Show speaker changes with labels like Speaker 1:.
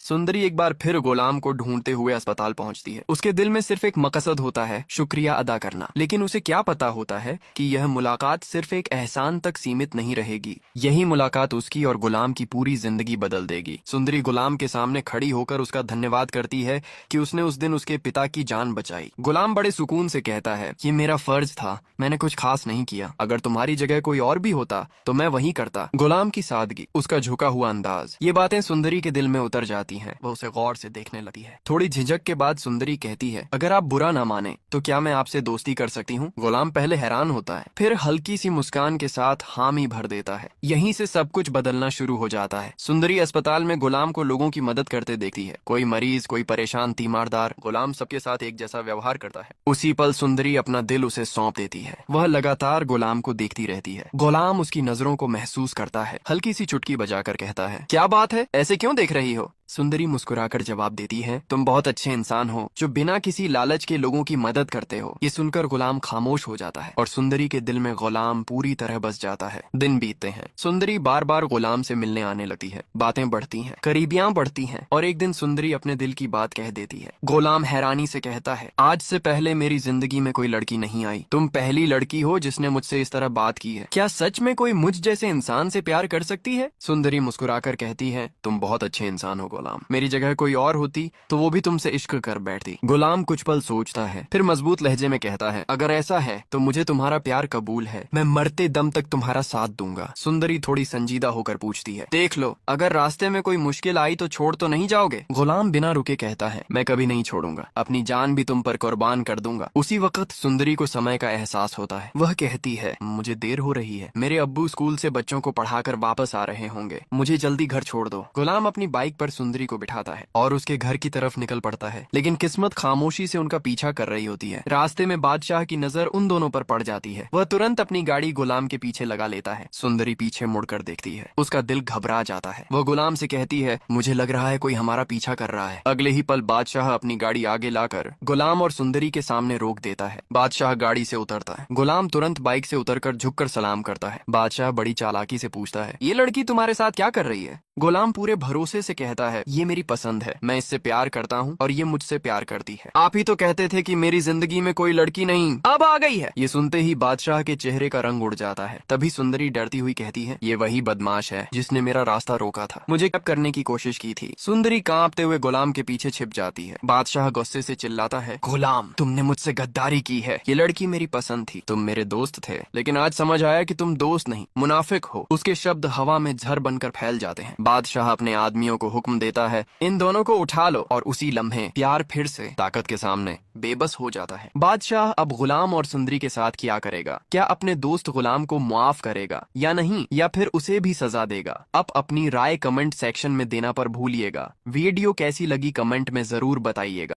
Speaker 1: सुंदरी एक बार फिर गुलाम को ढूंढते हुए अस्पताल पहुंचती है। उसके दिल में सिर्फ एक मकसद होता है, शुक्रिया अदा करना। लेकिन उसे क्या पता होता है कि यह मुलाकात सिर्फ एक एहसान तक सीमित नहीं रहेगी। यही मुलाकात उसकी और गुलाम की पूरी जिंदगी बदल देगी। सुंदरी गुलाम के सामने खड़ी होकर उसका धन्यवाद करती है कि उसने उस दिन उसके पिता की जान बचाई। गुलाम बड़े सुकून से कहता है, ये मेरा फर्ज था, मैंने कुछ खास नहीं किया। अगर तुम्हारी जगह कोई और भी होता तो मैं वही करता। गुलाम की सादगी, उसका झुका हुआ अंदाज, ये बातें सुंदरी के दिल में उतर जाती हैं। वो उसे गौर से देखने लगती है। थोड़ी झिझक के बाद सुंदरी कहती है, अगर आप बुरा ना माने तो क्या मैं आपसे दोस्ती कर सकती हूँ? गुलाम पहले हैरान होता है, फिर हल्की सी मुस्कान के साथ हामी भर देता है। यहीं से सब कुछ बदलना शुरू हो जाता है। सुंदरी अस्पताल में गुलाम को लोगों की मदद करते देखती है। कोई मरीज, कोई परेशान तीमारदार, गुलाम सबके साथ एक जैसा व्यवहार करता है। उसी पल सुंदरी अपना दिल उसे सौंप देती है। वह लगातार गुलाम को देखती रहती है। गुलाम उसकी नजरों को महसूस करता है। हल्की सी चुटकी बजाकर कहता है, क्या बात है, ऐसे क्यों देख रही हो? सुंदरी मुस्कुराकर जवाब देती है, तुम बहुत अच्छे इंसान हो जो बिना किसी लालच के लोगों की मदद करते हो। ये सुनकर गुलाम खामोश हो जाता है और सुंदरी के दिल में गुलाम पूरी तरह बस जाता है। दिन बीतते हैं। सुंदरी बार बार गुलाम से मिलने आने लगती है। बातें बढ़ती हैं, करीबियां बढ़ती हैं और एक दिन सुंदरी अपने दिल की बात कह देती है। गुलाम हैरानी से कहता है, आज से पहले मेरी जिंदगी में कोई लड़की नहीं आई। तुम पहली लड़की हो जिसने मुझसे इस तरह बात की है। क्या सच में कोई मुझ जैसे इंसान से प्यार कर सकती है? सुंदरी मुस्कुराकर कहती है, तुम बहुत अच्छे इंसान हो गुलाम। मेरी जगह कोई और होती तो वो भी तुमसे इश्क कर बैठती। गुलाम कुछ पल सोचता है, फिर मजबूत लहजे में कहता है, अगर ऐसा है तो मुझे तुम्हारा प्यार कबूल है। मैं मरते दम तक तुम्हारा साथ दूंगा। सुंदरी थोड़ी संजीदा होकर पूछती है, देख लो, अगर रास्ते में कोई मुश्किल आई तो छोड़ तो नहीं जाओगे? गुलाम बिना रुके कहता है, मैं कभी नहीं छोड़ूंगा, अपनी जान भी तुम पर कुर्बान कर दूंगा। उसी वक्त सुंदरी को समय का एहसास होता है। वह कहती है, मुझे देर हो रही है, मेरे अब्बू स्कूल से बच्चों को पढ़ाकर वापस आ रहे होंगे, मुझे जल्दी घर छोड़ दो। गुलाम अपनी बाइक पर सुंदरी को बिठाता है और उसके घर की तरफ निकल पड़ता है। लेकिन किस्मत खामोशी से उनका पीछा कर रही होती है। रास्ते में बादशाह की नजर उन दोनों पर पड़ जाती है। वह तुरंत अपनी गाड़ी गुलाम के पीछे लगा लेता है। सुंदरी पीछे मुड़कर देखती है। उसका दिल घबरा जाता है। वह गुलाम से कहती है, मुझे लग रहा है कोई हमारा पीछा कर रहा है। अगले ही पल बादशाह अपनी गाड़ी आगे लाकर गुलाम और सुंदरी के सामने रोक देता है। बादशाह गाड़ी से उतरता है। गुलाम तुरंत बाइक से उतरकर झुककर सलाम करता है। बादशाह बड़ी चालाकी से पूछता है, ये लड़की तुम्हारे साथ क्या कर रही है? गुलाम पूरे भरोसे से कहता है, ये मेरी पसंद है, मैं इससे प्यार करता हूँ और ये मुझसे प्यार करती है। आप ही तो कहते थे कि मेरी जिंदगी में कोई लड़की नहीं, अब आ गई है। ये सुनते ही बादशाह के चेहरे का रंग उड़ जाता है। तभी सुंदरी डरती हुई कहती है, ये वही बदमाश है जिसने मेरा रास्ता रोका था, मुझे कब करने की कोशिश की थी। सुंदरी कांपते हुए गुलाम के पीछे छिप जाती है। बादशाह गुस्से से चिल्लाता है, गुलाम, तुमने मुझसे गद्दारी की है। ये लड़की मेरी पसंद थी, तुम मेरे दोस्त थे, लेकिन आज समझ आया कि तुम दोस्त नहीं, मुनाफिक हो। उसके शब्द हवा में झर बनकर फैल जाते हैं। बादशाह अपने आदमियों को हुक्म देता है, इन दोनों को उठा लो। और उसी लम्हे प्यार फिर से ताकत के सामने बेबस हो जाता है। बादशाह अब गुलाम और सुंदरी के साथ क्या करेगा? क्या अपने दोस्त गुलाम को मुआफ करेगा या नहीं, या फिर उसे भी सजा देगा? आप अपनी राय कमेंट सेक्शन में देना पर भूलिएगा। वीडियो कैसी लगी कमेंट में जरूर बताइएगा।